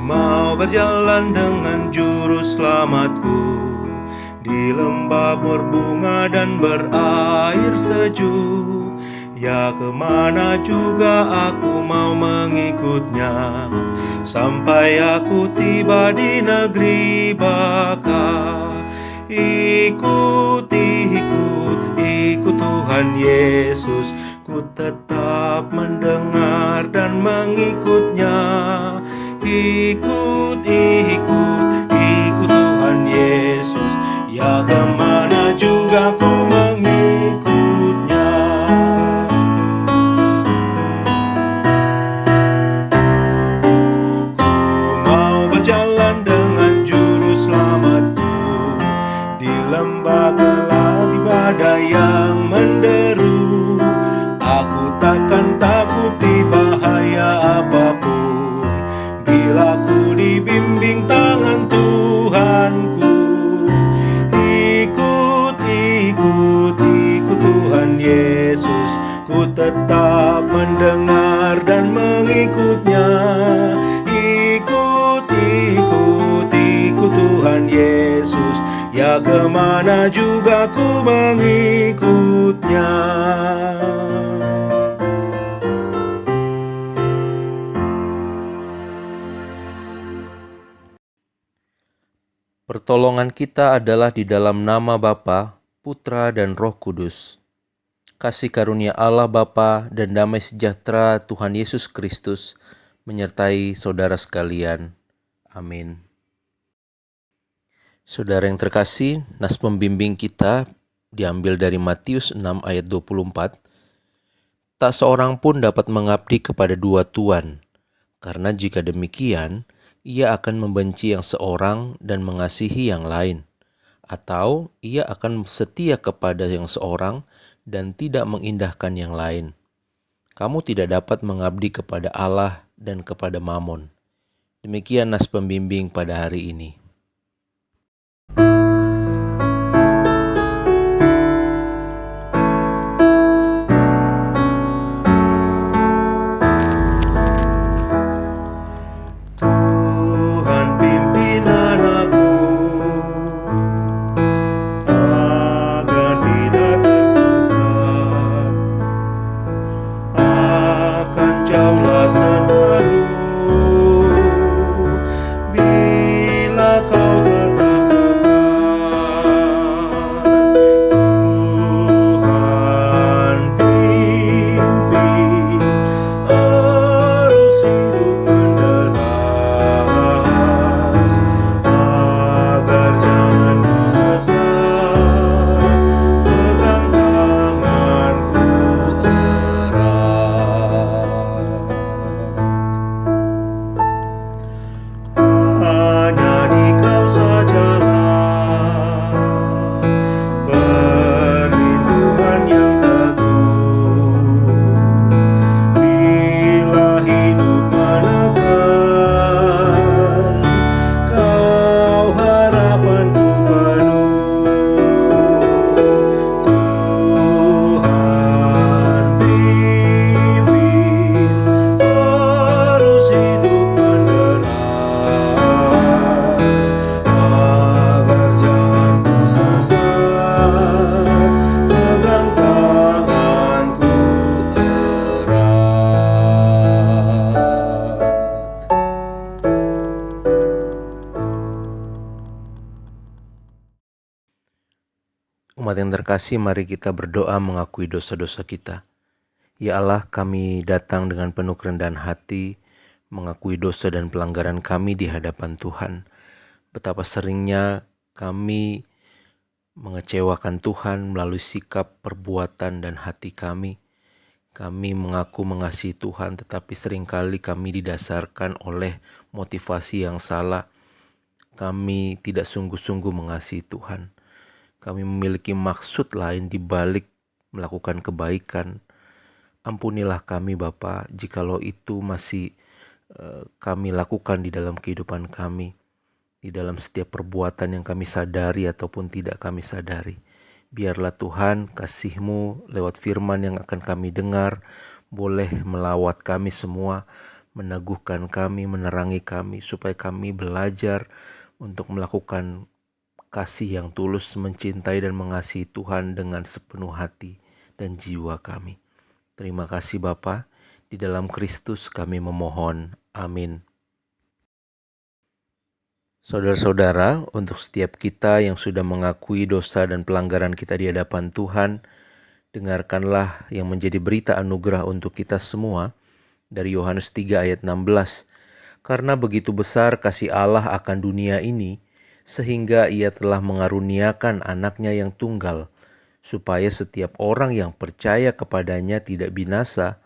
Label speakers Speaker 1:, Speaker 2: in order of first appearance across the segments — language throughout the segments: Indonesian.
Speaker 1: mau berjalan dengan juru selamatku di lembah berbunga dan berair sejuk. Ya, kemana juga aku mau mengikutnya, sampai aku tiba di negeri baka. Ikut, ikut, ikut Tuhan Yesus, ku tetap mendengar dan mengikutnya. Ikut, ikut, ikut Tuhan Yesus, ya kemana juga ku mengikutnya. Ku mau berjalan dengan juru selamatku di lembah gelap, di badai yang menderu. Aku takkan takuti bahaya apapun, bila ku dibimbing tangan Tuhanku. Ikut, ikut, ikut Tuhan Yesus, ku tetap mendengar dan mengikutnya. Ikut, ikut, ikut Tuhan Yesus, ya kemana juga ku mengikutnya.
Speaker 2: Pertolongan kita adalah di dalam nama Bapa, Putra, dan Roh Kudus. Kasih karunia Allah Bapa dan damai sejahtera Tuhan Yesus Kristus menyertai saudara sekalian. Amin. Saudara yang terkasih, nas pembimbing kita diambil dari Matius 6 ayat 24. Tak seorang pun dapat mengabdi kepada dua tuan, karena jika demikian, ia akan membenci yang seorang dan mengasihi yang lain, atau ia akan setia kepada yang seorang dan tidak mengindahkan yang lain. Kamu tidak dapat mengabdi kepada Allah dan kepada Mamon. Demikian nas pembimbing pada hari ini.
Speaker 1: Tuhan pimpin anakku agar tidak tersesat, akan jauhlah seteru bila kau tetap dekat. Tuhan pimpin arus hidup menderas, agar jangan ku sesat, pegang tanganku erat. Hanya di kau sajalah perlindungan yang teguh, bila hidup menekan, kau harapanku penuh. Tuhan pimpin arus hidup menderas, agar jangan ku sesat, pegang tanganku erat.
Speaker 2: Umat yang terkasih, mari kita berdoa mengakui dosa-dosa kita. Ya Allah, kami datang dengan penuh kerendahan hati, mengakui dosa dan pelanggaran kami di hadapan Tuhan. Betapa seringnya kami mengecewakan Tuhan melalui sikap, perbuatan, dan hati kami. Kami mengaku mengasihi Tuhan, tetapi seringkali kami didasarkan oleh motivasi yang salah. Kami tidak sungguh-sungguh mengasihi Tuhan. Kami memiliki maksud lain di balik melakukan kebaikan. Ampunilah kami Bapa, jikalau itu masih kami lakukan di dalam kehidupan kami, di dalam setiap perbuatan yang kami sadari ataupun tidak kami sadari. Biarlah Tuhan kasih-Mu lewat firman yang akan kami dengar boleh melawat kami semua, meneguhkan kami, menerangi kami, supaya kami belajar untuk melakukan kasih yang tulus, mencintai dan mengasihi Tuhan dengan sepenuh hati dan jiwa kami. Terima kasih Bapa, di dalam Kristus kami memohon. Amin. Saudara-saudara, untuk setiap kita yang sudah mengakui dosa dan pelanggaran kita di hadapan Tuhan, dengarkanlah yang menjadi berita anugerah untuk kita semua dari Yohanes 3 ayat 16. Karena begitu besar kasih Allah akan dunia ini, sehingga Ia telah mengaruniakan anaknya yang tunggal, supaya setiap orang yang percaya kepadanya tidak binasa,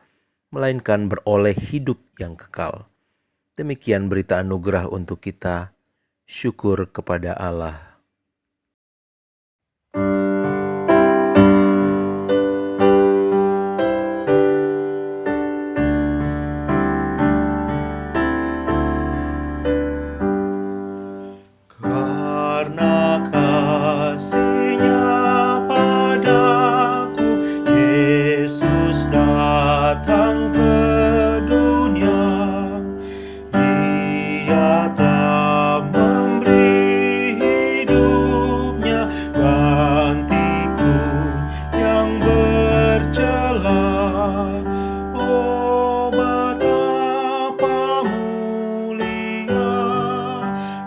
Speaker 2: melainkan beroleh hidup yang kekal. Demikian berita anugerah untuk kita. Syukur kepada Allah.
Speaker 1: Karena kasih-Nya padaku, Yesus datang ke dunia. Ia telah memberi hidupnya gantiku yang bercela. Oh, betapa mulia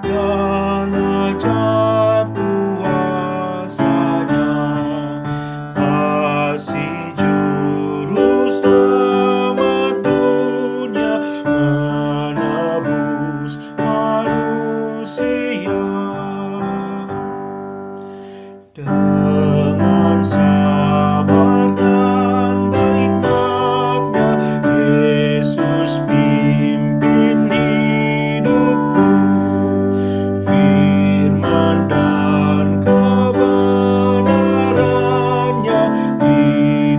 Speaker 1: dan ajaib kuasa-Nya, kasih Juru Selamat dunia menebus manusia. Dengan sabar dan hikmat-Nya, Yesus pimpin hidupku. Firman dan kebenaran-Nya,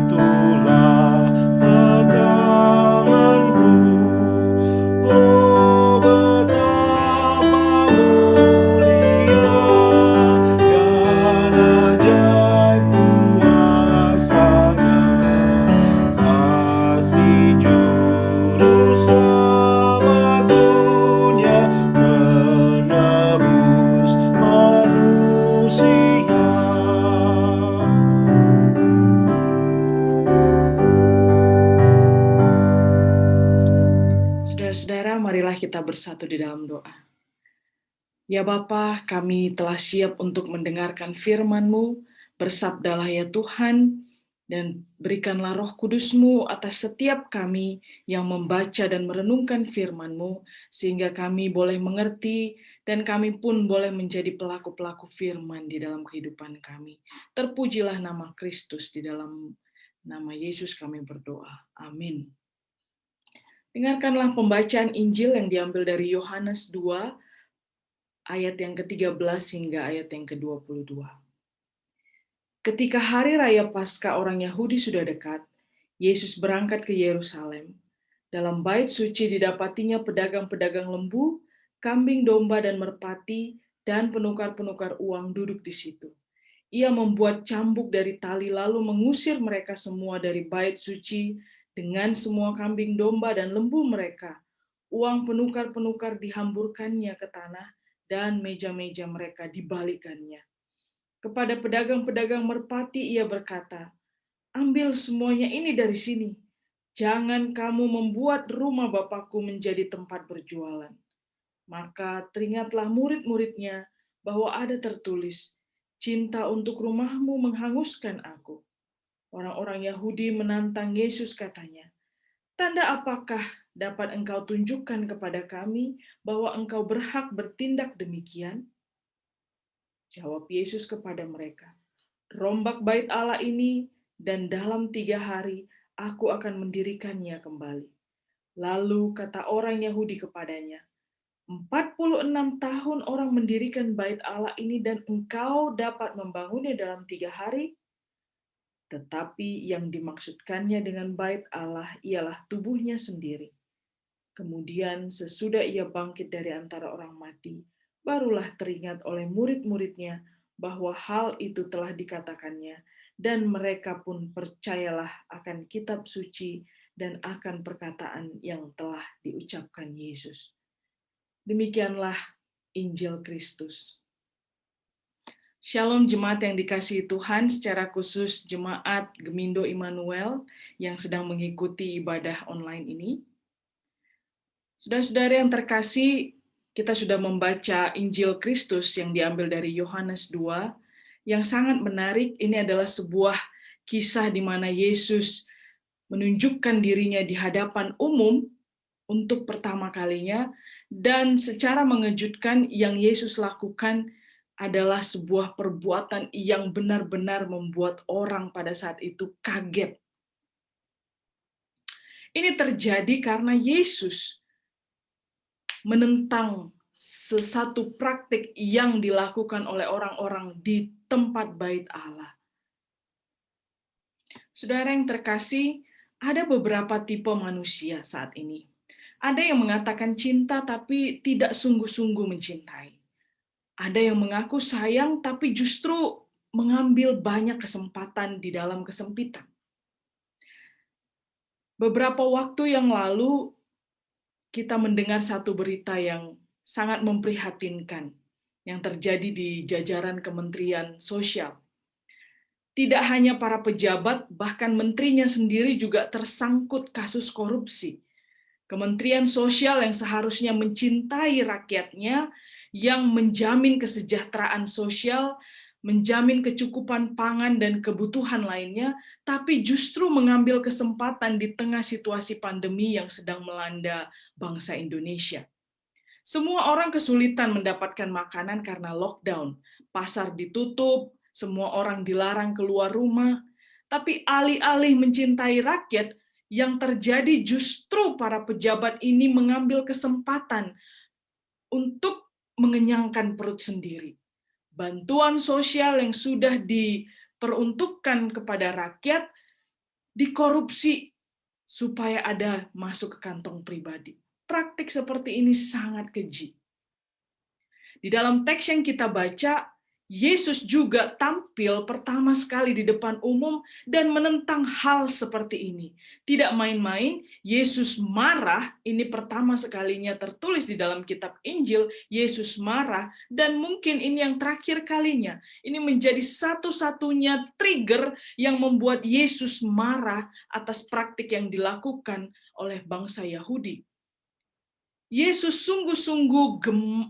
Speaker 1: itulah peganganku. Oh, betapa mulia dan ajaib kuasa-Nya, kasih Juru Selamat dunia menebus manusia.
Speaker 3: Saudara-saudara, marilah kita bersatu di dalam doa. Ya Bapa, kami telah siap untuk mendengarkan firman-Mu. Bersabdalah ya Tuhan, dan berikanlah Roh Kudus-Mu atas setiap kami yang membaca dan merenungkan firman-Mu, sehingga kami boleh mengerti dan kami pun boleh menjadi pelaku-pelaku firman di dalam kehidupan kami. Terpujilah nama Kristus, di dalam nama Yesus kami berdoa. Amin. Dengarkanlah pembacaan Injil yang diambil dari Yohanes 2, ayat yang ke-13 hingga ayat yang ke-22. Ketika hari raya Paskah orang Yahudi sudah dekat, Yesus berangkat ke Yerusalem. Dalam bait suci didapatinya pedagang-pedagang lembu, kambing domba dan merpati, dan penukar-penukar uang duduk di situ. Ia membuat cambuk dari tali lalu mengusir mereka semua dari bait suci dengan semua kambing domba dan lembu mereka. Uang penukar-penukar dihamburkannya ke tanah dan meja-meja mereka dibalikannya. Kepada pedagang-pedagang merpati ia berkata, "Ambil semuanya ini dari sini. Jangan kamu membuat rumah Bapakku menjadi tempat berjualan." Maka teringatlah murid-muridnya bahwa ada tertulis, "Cinta untuk rumahmu menghanguskan aku." Orang-orang Yahudi menantang Yesus, katanya, "Tanda apakah dapat engkau tunjukkan kepada kami bahwa engkau berhak bertindak demikian?" Jawab Yesus kepada mereka, "Rombak bait Allah ini, dan dalam 3 hari aku akan mendirikannya kembali." Lalu kata orang Yahudi kepadanya, 46 tahun orang mendirikan bait Allah ini dan engkau dapat membangunnya dalam 3 hari? Tetapi yang dimaksudkannya dengan bait Allah ialah tubuhnya sendiri. Kemudian sesudah ia bangkit dari antara orang mati, barulah teringat oleh murid-muridnya bahwa hal itu telah dikatakannya, dan mereka pun percayalah akan kitab suci dan akan perkataan yang telah diucapkan Yesus. Demikianlah Injil Kristus. Shalom jemaat yang dikasihi Tuhan, secara khusus jemaat Gemindo Immanuel yang sedang mengikuti ibadah online ini. Saudara-saudara yang terkasih, kita sudah membaca Injil Kristus yang diambil dari Yohanes 2, yang sangat menarik. Ini adalah sebuah kisah di mana Yesus menunjukkan dirinya di hadapan umum untuk pertama kalinya, dan secara mengejutkan yang Yesus lakukan adalah sebuah perbuatan yang benar-benar membuat orang pada saat itu kaget. Ini terjadi karena Yesus menentang sesuatu praktik yang dilakukan oleh orang-orang di tempat bait Allah. Saudara yang terkasih, ada beberapa tipe manusia saat ini. Ada yang mengatakan cinta tapi tidak sungguh-sungguh mencintai. Ada yang mengaku sayang tapi justru mengambil banyak kesempatan di dalam kesempitan. Beberapa waktu yang lalu kita mendengar satu berita yang sangat memprihatinkan yang terjadi di jajaran Kementerian Sosial. Tidak hanya para pejabat, bahkan menterinya sendiri juga tersangkut kasus korupsi. Kementerian Sosial yang seharusnya mencintai rakyatnya, yang menjamin kesejahteraan sosial, menjamin kecukupan pangan dan kebutuhan lainnya, tapi justru mengambil kesempatan di tengah situasi pandemi yang sedang melanda bangsa Indonesia. Semua orang kesulitan mendapatkan makanan karena lockdown, pasar ditutup, semua orang dilarang keluar rumah, tapi alih-alih mencintai rakyat, yang terjadi justru para pejabat ini mengambil kesempatan untuk mengenyangkan perut sendiri. Bantuan sosial yang sudah diperuntukkan kepada rakyat dikorupsi supaya ada masuk ke kantong pribadi. Praktik seperti ini sangat keji. Di dalam teks yang kita baca, Yesus juga tampil pertama sekali di depan umum dan menentang hal seperti ini. Tidak main-main, Yesus marah, ini pertama sekalinya tertulis di dalam kitab Injil, Yesus marah, dan mungkin ini yang terakhir kalinya. Ini menjadi satu-satunya trigger yang membuat Yesus marah atas praktik yang dilakukan oleh bangsa Yahudi. Yesus sungguh-sungguh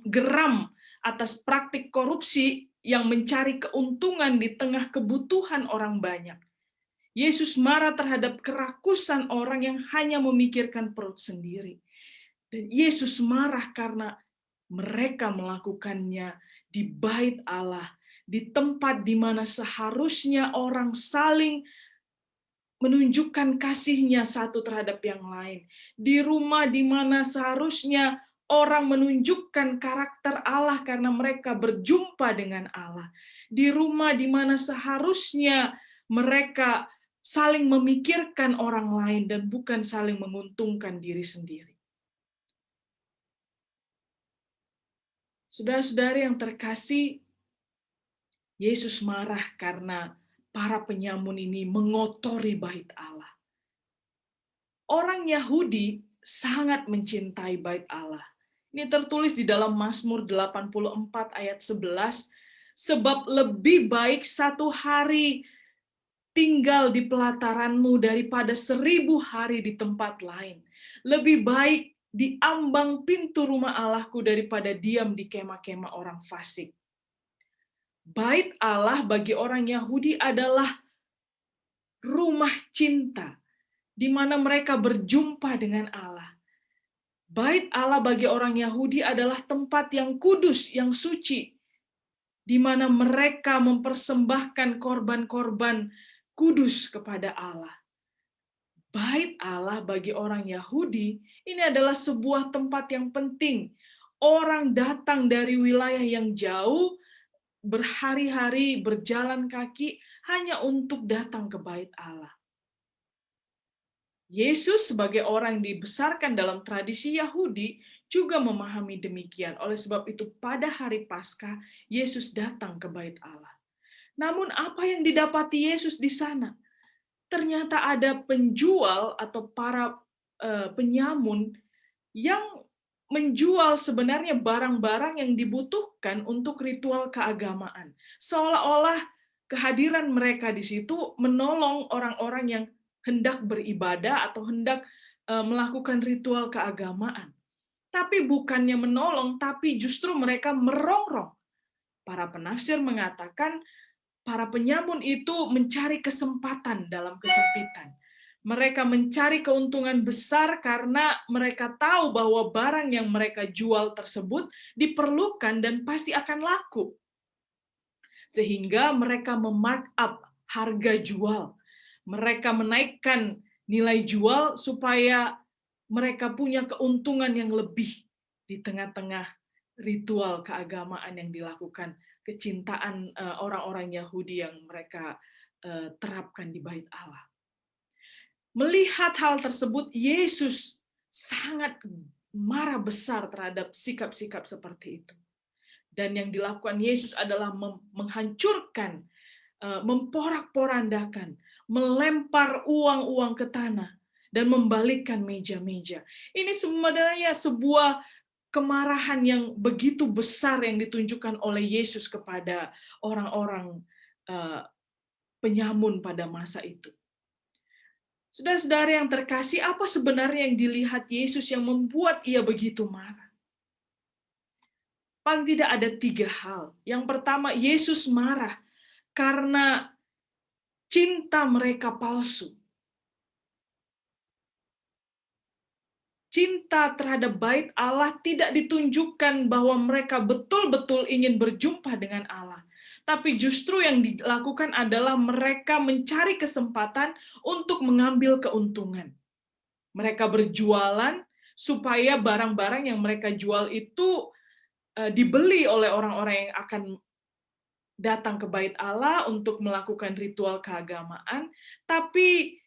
Speaker 3: geram atas praktik korupsi yang mencari keuntungan di tengah kebutuhan orang banyak. Yesus marah terhadap kerakusan orang yang hanya memikirkan perut sendiri. Dan Yesus marah karena mereka melakukannya di bait Allah, di tempat di mana seharusnya orang saling menunjukkan kasihnya satu terhadap yang lain. Di rumah di mana seharusnya orang menunjukkan karakter Allah karena mereka berjumpa dengan Allah. Di rumah di mana seharusnya mereka saling memikirkan orang lain dan bukan saling menguntungkan diri sendiri. Saudara-saudari yang terkasih, Yesus marah karena para penyamun ini mengotori bait Allah. Orang Yahudi sangat mencintai bait Allah. Ini tertulis di dalam Mazmur 84 ayat 11, sebab lebih baik satu hari tinggal di pelataranmu daripada 1000 hari di tempat lain. Lebih baik di ambang pintu rumah Allahku daripada diam di kemah-kemah orang fasik. Bait Allah bagi orang Yahudi adalah rumah cinta, di mana mereka berjumpa dengan Allah. Bait Allah bagi orang Yahudi adalah tempat yang kudus, yang suci, di mana mereka mempersembahkan korban-korban kudus kepada Allah. Bait Allah bagi orang Yahudi, ini adalah sebuah tempat yang penting. Orang datang dari wilayah yang jauh, berhari-hari berjalan kaki, hanya untuk datang ke bait Allah. Yesus sebagai orang yang dibesarkan dalam tradisi Yahudi juga memahami demikian. Oleh sebab itu pada hari Paskah, Yesus datang ke bait Allah. Namun apa yang didapati Yesus di sana? ternyata ada penjual atau para penyamun yang menjual sebenarnya barang-barang yang dibutuhkan untuk ritual keagamaan. Seolah-olah kehadiran mereka di situ menolong orang-orang yang hendak beribadah atau hendak melakukan ritual keagamaan. Tapi bukannya menolong, tapi justru mereka merongrong. Para penafsir mengatakan para penyamun itu mencari kesempatan dalam kesempitan. Mereka mencari keuntungan besar karena mereka tahu bahwa barang yang mereka jual tersebut diperlukan dan pasti akan laku. Sehingga mereka memarkup harga jual. Mereka menaikkan nilai jual supaya mereka punya keuntungan yang lebih di tengah-tengah ritual keagamaan yang dilakukan, kecintaan orang-orang Yahudi yang mereka terapkan di Bait Allah. Melihat hal tersebut, Yesus sangat marah besar terhadap sikap-sikap seperti itu. Dan yang dilakukan Yesus adalah menghancurkan, memporak-porandakan, melempar uang-uang ke tanah, dan membalikkan meja-meja. Ini sebenarnya sebuah kemarahan yang begitu besar yang ditunjukkan oleh Yesus kepada orang-orang penyamun pada masa itu. Saudara-saudara yang terkasih, apa sebenarnya yang dilihat Yesus yang membuat ia begitu marah? Paling tidak ada 3 hal. Yang pertama, Yesus marah karena cinta mereka palsu. Cinta terhadap Bait Allah tidak ditunjukkan bahwa mereka betul-betul ingin berjumpa dengan Allah. Tapi justru yang dilakukan adalah mereka mencari kesempatan untuk mengambil keuntungan. Mereka berjualan supaya barang-barang yang mereka jual itu dibeli oleh orang-orang yang akan datang ke Bait Allah untuk melakukan ritual keagamaan, tapi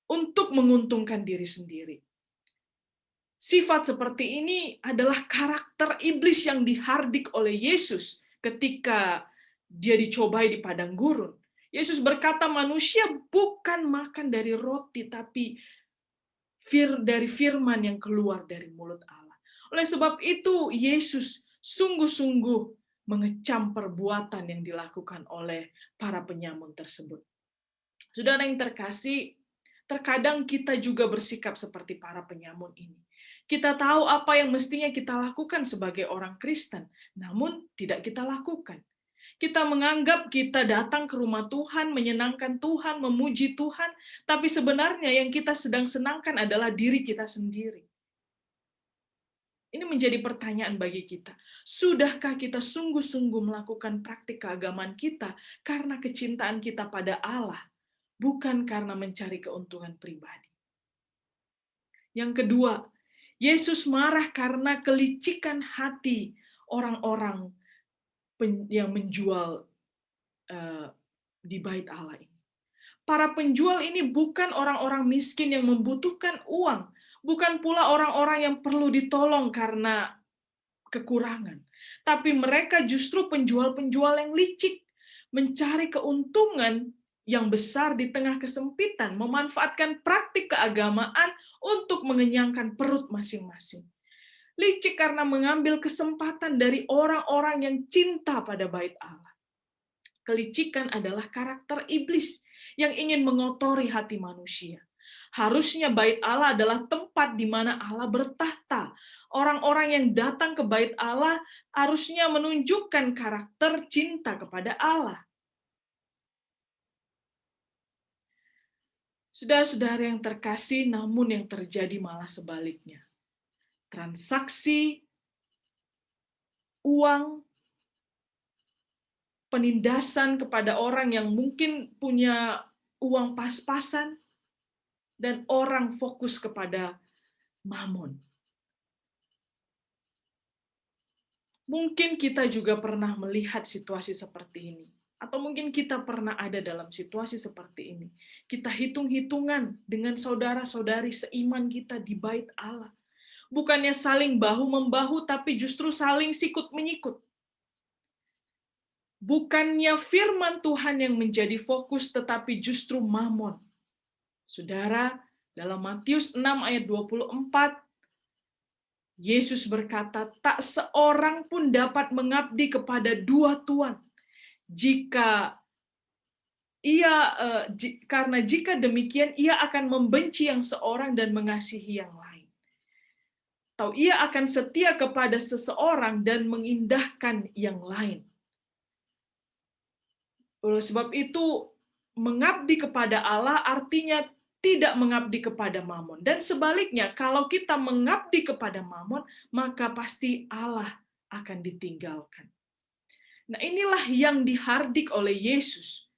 Speaker 3: untuk menguntungkan diri sendiri. Sifat seperti ini adalah karakter iblis yang dihardik oleh Yesus ketika dia dicobai di padang gurun. Yesus berkata, manusia bukan makan dari roti, tapi dari firman yang keluar dari mulut Allah. Oleh sebab itu, Yesus sungguh-sungguh mengecam perbuatan yang dilakukan oleh para penyamun tersebut. Saudara yang terkasih, terkadang kita juga bersikap seperti para penyamun ini. Kita tahu apa yang mestinya kita lakukan sebagai orang Kristen, namun tidak kita lakukan. Kita menganggap kita datang ke rumah Tuhan, menyenangkan Tuhan, memuji Tuhan, tapi sebenarnya yang kita sedang senangkan adalah diri kita sendiri. Ini menjadi pertanyaan bagi kita. Sudahkah kita sungguh-sungguh melakukan praktik keagamaan kita karena kecintaan kita pada Allah, bukan karena mencari keuntungan pribadi? Yang kedua, Yesus marah karena kelicikan hati orang-orang yang menjual di Bait Allah ini. Para penjual ini bukan orang-orang miskin yang membutuhkan uang, bukan pula orang-orang yang perlu ditolong karena kekurangan, tapi mereka justru penjual-penjual yang licik, mencari keuntungan yang besar di tengah kesempitan, memanfaatkan praktik keagamaan untuk mengenyangkan perut masing-masing. Licik karena mengambil kesempatan dari orang-orang yang cinta pada Bait Allah. Kelicikan adalah karakter iblis yang ingin mengotori hati manusia. Harusnya Bait Allah adalah tempat di mana Allah bertahta. Orang-orang yang datang ke Bait Allah harusnya menunjukkan karakter cinta kepada Allah. Saudara-saudara yang terkasih, namun yang terjadi malah sebaliknya. Transaksi uang, penindasan kepada orang yang mungkin punya uang pas-pasan, dan orang fokus kepada mamon. Mungkin kita juga pernah melihat situasi seperti ini. Atau mungkin kita pernah ada dalam situasi seperti ini. Kita hitung-hitungan dengan saudara-saudari seiman kita di Bait Allah. Bukannya saling bahu-membahu, tapi justru saling sikut-menyikut. Bukannya firman Tuhan yang menjadi fokus, tetapi justru mamon. Saudara, dalam Matius 6 ayat 24, Yesus berkata, tak seorang pun dapat mengabdi kepada dua tuan. Karena jika demikian, ia akan membenci yang seorang dan mengasihi yang lain. Atau ia akan setia kepada seseorang dan mengindahkan yang lain. Oleh sebab itu, mengabdi kepada Allah artinya tidak mengabdi kepada Mamon. Dan sebaliknya, kalau kita mengabdi kepada Mamon, maka pasti Allah akan ditinggalkan. Nah, inilah yang dihardik oleh Yesus.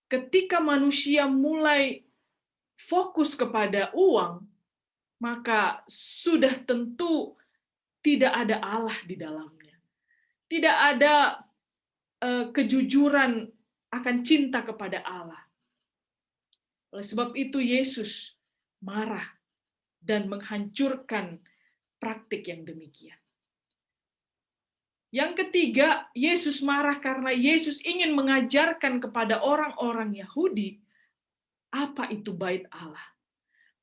Speaker 3: Ketika manusia mulai fokus kepada uang, maka sudah tentu tidak ada Allah di dalamnya. Tidak ada kejujuran akan cinta kepada Allah. Oleh sebab itu Yesus marah dan menghancurkan praktik yang demikian. Yang ketiga, Yesus marah karena Yesus ingin mengajarkan kepada orang-orang Yahudi apa itu bait Allah.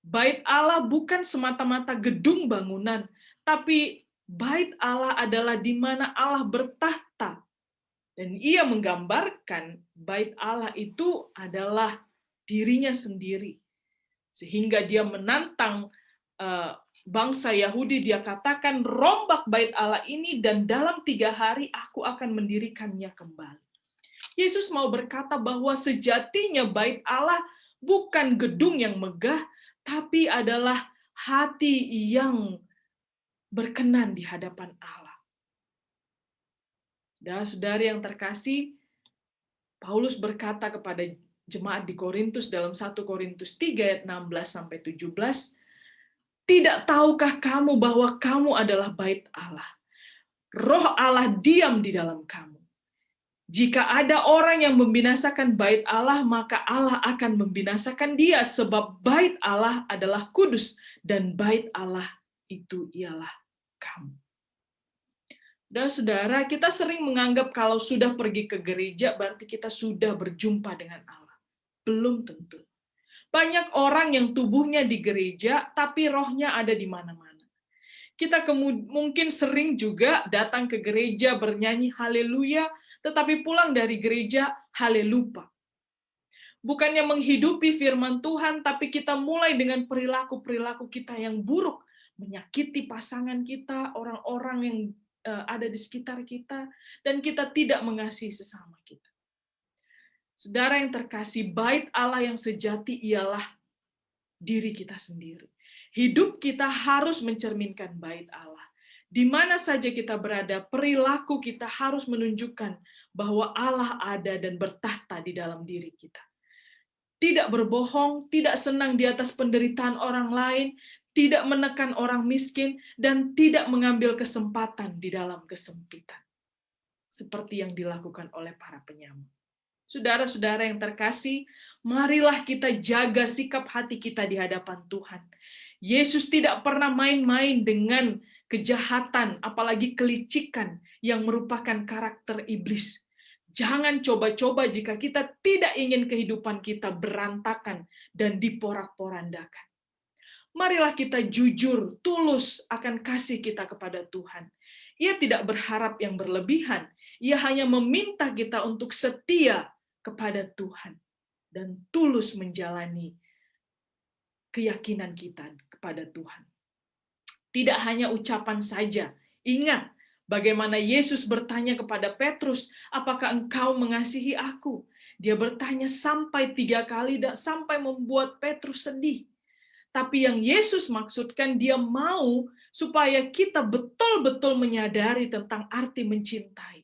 Speaker 3: Bait Allah bukan semata-mata gedung bangunan, tapi bait Allah adalah di mana Allah bertahta. Dan ia menggambarkan bait Allah itu adalah dirinya sendiri. Sehingga dia menantang bangsa Yahudi, dia katakan, rombak bait Allah ini dan dalam 3 hari aku akan mendirikannya kembali. Yesus mau berkata bahwa sejatinya bait Allah bukan gedung yang megah, tapi adalah hati yang berkenan di hadapan Allah. Saudara-saudari yang terkasih, Paulus berkata kepada jemaat di Korintus dalam 1 Korintus 3 ayat 16-17, tidak tahukah kamu bahwa kamu adalah bait Allah? Roh Allah diam di dalam kamu. Jika ada orang yang membinasakan bait Allah, maka Allah akan membinasakan dia, sebab bait Allah adalah kudus, dan bait Allah itu ialah kamu. Dan saudara, kita sering menganggap kalau sudah pergi ke gereja, berarti kita sudah berjumpa dengan Allah. Belum tentu. Banyak orang yang tubuhnya di gereja, tapi rohnya ada di mana-mana. Kita mungkin sering juga datang ke gereja bernyanyi haleluya, tetapi pulang dari gereja halelupa. Bukannya menghidupi firman Tuhan, tapi kita mulai dengan perilaku-perilaku kita yang buruk, menyakiti pasangan kita, orang-orang yang ada di sekitar kita, dan kita tidak mengasihi sesama kita. Saudara yang terkasih, bait Allah yang sejati ialah diri kita sendiri. Hidup kita harus mencerminkan bait Allah. Di mana saja kita berada, perilaku kita harus menunjukkan bahwa Allah ada dan bertahta di dalam diri kita. Tidak berbohong, tidak senang di atas penderitaan orang lain, tidak menekan orang miskin, dan tidak mengambil kesempatan di dalam kesempitan. Seperti yang dilakukan oleh para penyamun. Saudara-saudara yang terkasih, marilah kita jaga sikap hati kita di hadapan Tuhan. Yesus tidak pernah main-main dengan kejahatan, apalagi kelicikan yang merupakan karakter iblis. Jangan coba-coba jika kita tidak ingin kehidupan kita berantakan dan diporak-porandakan. Marilah kita jujur, tulus akan kasih kita kepada Tuhan. Ia tidak berharap yang berlebihan. Ia hanya meminta kita untuk setia kepada Tuhan dan tulus menjalani keyakinan kita kepada Tuhan. Tidak hanya ucapan saja. Ingat bagaimana Yesus bertanya kepada Petrus, apakah engkau mengasihi aku? Dia bertanya sampai 3 kali, sampai membuat Petrus sedih. Tapi yang Yesus maksudkan, dia mau supaya kita betul-betul menyadari tentang arti mencintai.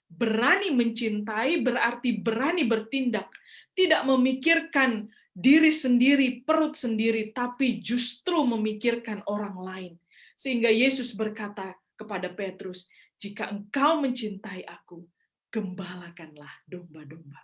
Speaker 3: Berani mencintai berarti berani bertindak, tidak memikirkan diri sendiri, perut sendiri, tapi justru memikirkan orang lain. Sehingga Yesus berkata kepada Petrus, jika engkau mencintai aku, gembalakanlah domba-domba.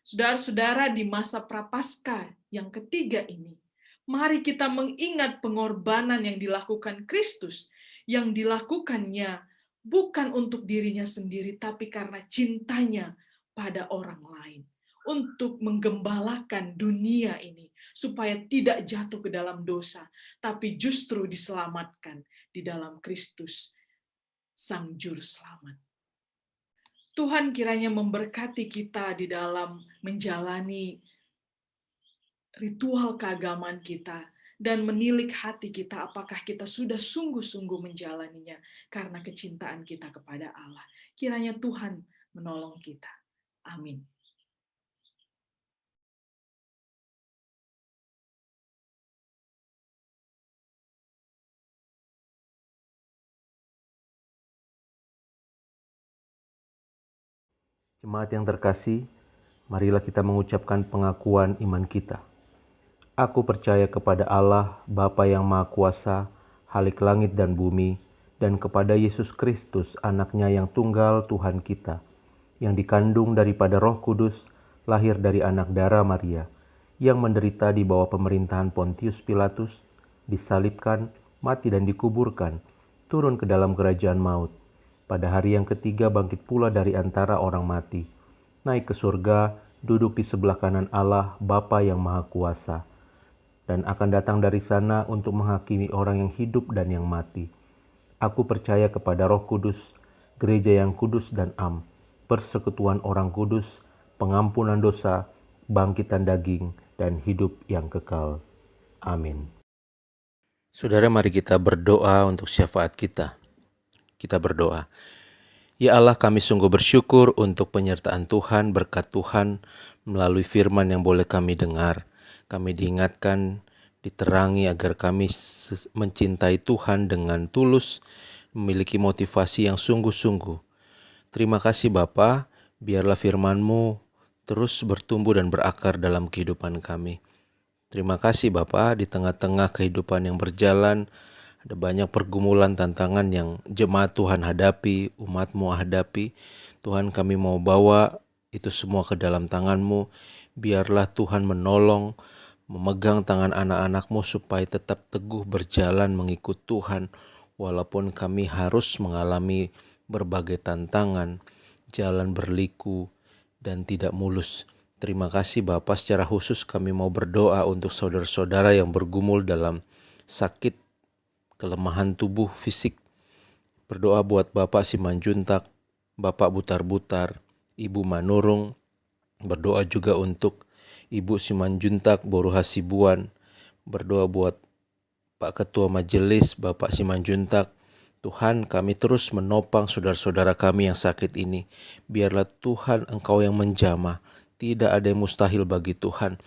Speaker 3: Saudara-saudara, di masa Prapaskah yang ketiga ini, mari kita mengingat pengorbanan yang dilakukan Kristus, yang dilakukannya bukan untuk dirinya sendiri, tapi karena cintanya pada orang lain. untuk menggembalakan dunia ini supaya tidak jatuh ke dalam dosa, tapi justru diselamatkan di dalam Kristus, Sang Juru Selamat. Tuhan kiranya memberkati kita di dalam menjalani ritual keagamaan kita dan menilik hati kita apakah kita sudah sungguh-sungguh menjalaninya karena kecintaan kita kepada Allah. Kiranya Tuhan menolong kita. Amin.
Speaker 2: Jemaat yang terkasih, marilah kita mengucapkan pengakuan iman kita. Aku percaya kepada Allah, Bapa yang Maha Kuasa, Halik langit dan bumi, dan kepada Yesus Kristus, Anaknya yang tunggal Tuhan kita, yang dikandung daripada Roh Kudus, lahir dari anak darah Maria, yang menderita di bawah pemerintahan Pontius Pilatus, disalibkan, mati dan dikuburkan, turun ke dalam kerajaan maut. Pada hari yang ketiga bangkit pula dari antara orang mati, naik ke surga, duduk di sebelah kanan Allah, Bapa yang Maha Kuasa, dan akan datang dari sana untuk menghakimi orang yang hidup dan yang mati. Aku percaya kepada Roh Kudus, gereja yang kudus dan am, persekutuan orang kudus, pengampunan dosa, bangkitan daging, dan hidup yang kekal. Amin. Saudara, mari kita berdoa untuk syafaat kita. Kita berdoa. Ya Allah, kami sungguh bersyukur untuk penyertaan Tuhan, berkat Tuhan melalui firman yang boleh kami dengar. Kami diingatkan, diterangi agar kami mencintai Tuhan dengan tulus, memiliki motivasi yang sungguh-sungguh. Terima kasih Bapa, biarlah firman-Mu terus bertumbuh dan berakar dalam kehidupan kami. Terima kasih Bapa, di tengah-tengah kehidupan yang berjalan, ada banyak pergumulan, tantangan yang jemaat Tuhan hadapi, umat-Mu hadapi. Tuhan, kami mau bawa itu semua ke dalam tangan-Mu. Biarlah Tuhan menolong, memegang tangan anak-anak-Mu supaya tetap teguh berjalan mengikut Tuhan. Walaupun kami harus mengalami berbagai tantangan, jalan berliku, dan tidak mulus. Terima kasih Bapa, secara khusus kami mau berdoa untuk saudara-saudara yang bergumul dalam sakit, kelemahan tubuh fisik. Berdoa buat Bapak Simanjuntak, Bapak Butar-Butar, Ibu Manurung. Berdoa juga untuk Ibu Simanjuntak, Boru Hasibuan. Berdoa buat Pak Ketua Majelis, Bapak Simanjuntak. Tuhan, kami terus menopang saudara-saudara kami yang sakit ini. Biarlah Tuhan Engkau yang menjamah. Tidak ada yang mustahil bagi Tuhan.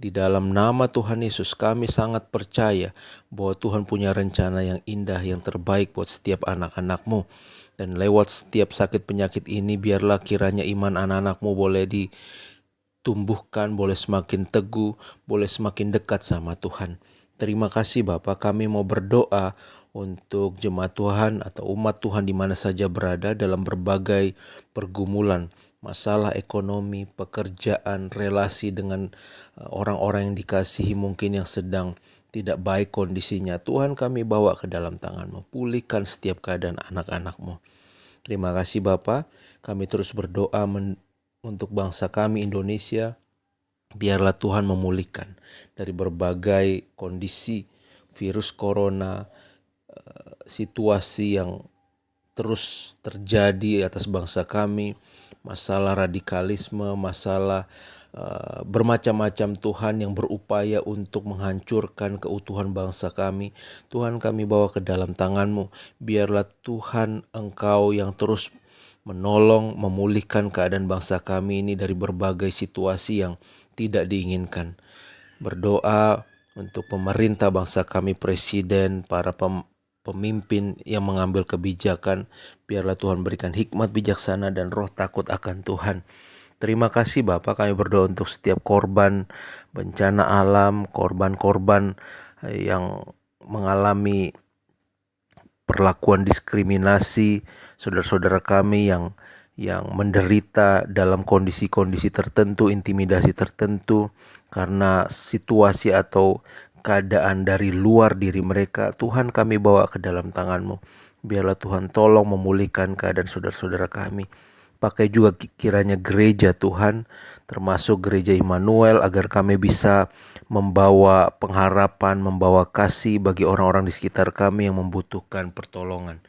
Speaker 2: Di dalam nama Tuhan Yesus kami sangat percaya bahwa Tuhan punya rencana yang indah, yang terbaik buat setiap anak-anak-Mu. Dan lewat setiap sakit penyakit ini biarlah kiranya iman anak-anak-Mu boleh ditumbuhkan, boleh semakin teguh, boleh semakin dekat sama Tuhan. Terima kasih Bapak, kami mau berdoa untuk jemaat Tuhan atau umat Tuhan di mana saja berada dalam berbagai pergumulan, masalah ekonomi, pekerjaan, relasi dengan orang-orang yang dikasihi mungkin yang sedang tidak baik kondisinya. Tuhan, kami bawa ke dalam tangan-Mu, pulihkan setiap keadaan anak-anak-Mu. Terima kasih Bapa, kami terus berdoa untuk bangsa kami Indonesia. Biarlah Tuhan memulihkan dari berbagai kondisi virus corona, situasi yang terus terjadi atas bangsa kami, masalah radikalisme, masalah bermacam-macam Tuhan yang berupaya untuk menghancurkan keutuhan bangsa kami. Tuhan, kami bawa ke dalam tangan-Mu. Biarlah Tuhan Engkau yang terus menolong, memulihkan keadaan bangsa kami ini dari berbagai situasi yang tidak diinginkan. Berdoa untuk pemerintah bangsa kami, presiden, para pemimpin yang mengambil kebijakan. Biarlah Tuhan berikan hikmat bijaksana dan roh takut akan Tuhan. Terima kasih Bapak, kami berdoa untuk setiap korban bencana alam, korban-korban yang mengalami perlakuan diskriminasi, saudara-saudara kami yang menderita dalam kondisi-kondisi tertentu, intimidasi tertentu karena situasi atau keadaan dari luar diri mereka. Tuhan, kami bawa ke dalam tangan-Mu. Biarlah Tuhan tolong memulihkan keadaan saudara-saudara kami. Pakai juga kiranya gereja Tuhan, termasuk gereja Immanuel, agar kami bisa membawa pengharapan, membawa kasih bagi orang-orang di sekitar kami yang membutuhkan pertolongan.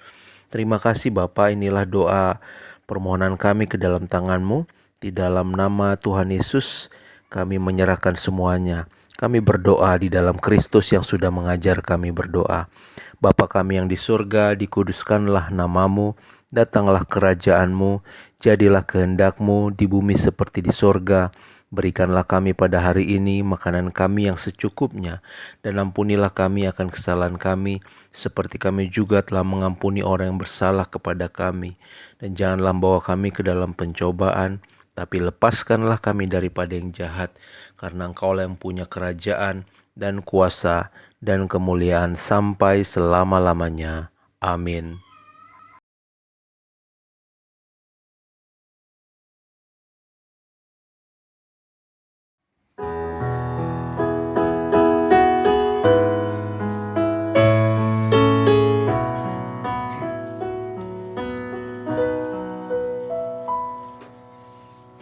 Speaker 2: Terima kasih Bapa, inilah doa permohonan kami ke dalam tangan-Mu. Di dalam nama Tuhan Yesus kami menyerahkan semuanya. Kami berdoa di dalam Kristus yang sudah mengajar kami berdoa. Bapa kami yang di surga, dikuduskanlah nama-Mu, datanglah kerajaan-Mu, jadilah kehendak-Mu di bumi seperti di surga. Berikanlah kami pada hari ini makanan kami yang secukupnya, dan ampunilah kami akan kesalahan kami, seperti kami juga telah mengampuni orang yang bersalah kepada kami. Dan janganlah bawa kami ke dalam pencobaan, tapi lepaskanlah kami daripada yang jahat, karena Engkaulah yang punya kerajaan dan kuasa dan kemuliaan sampai selama-lamanya. Amin.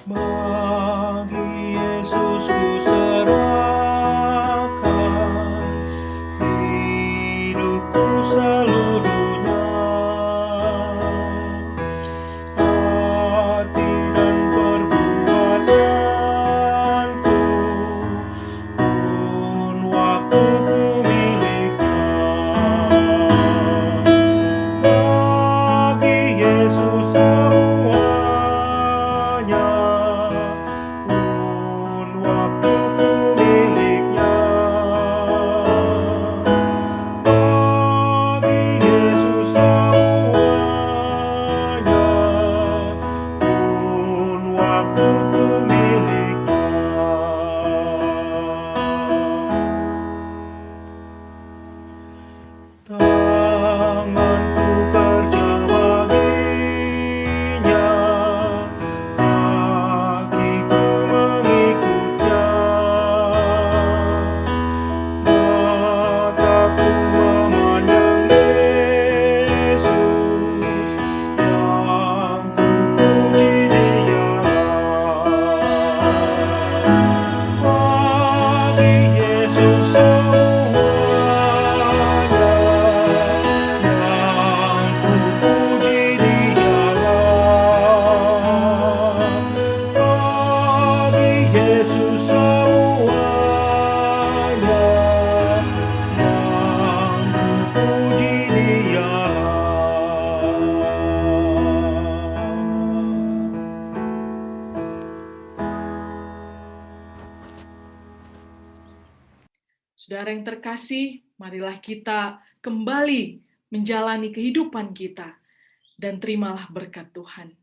Speaker 1: Bagi Yesus ku serahkan hidupku seluruhnya, hati dan perbuatanku pun waktuku miliknya. Bagi Yesus semuanya, pun waktuku miliknya. Bagi Yesus semuanya, pun waktuku miliknya. Tanganku kerja baginya, kakiku mengikutnya. Mataku memandang Yesus, yang ku puji Dialah. Bagi Yesus semuanya, yang ku puji Dialah. Bagi Yesus semuanya, yang ku puji Dialah.
Speaker 3: Saudara yang terkasih, marilah kita kembali menjalani kehidupan kita dan terimalah berkat Tuhan.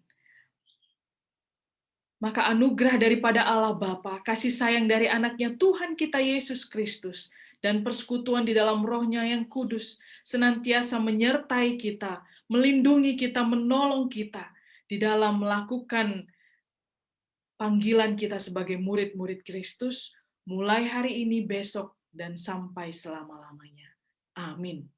Speaker 3: Maka anugerah daripada Allah Bapa, kasih sayang dari anaknya Tuhan kita Yesus Kristus, dan persekutuan di dalam rohnya yang kudus, senantiasa menyertai kita, melindungi kita, menolong kita, di dalam melakukan panggilan kita sebagai murid-murid Kristus, mulai hari ini, besok, dan sampai selama-lamanya. Amin.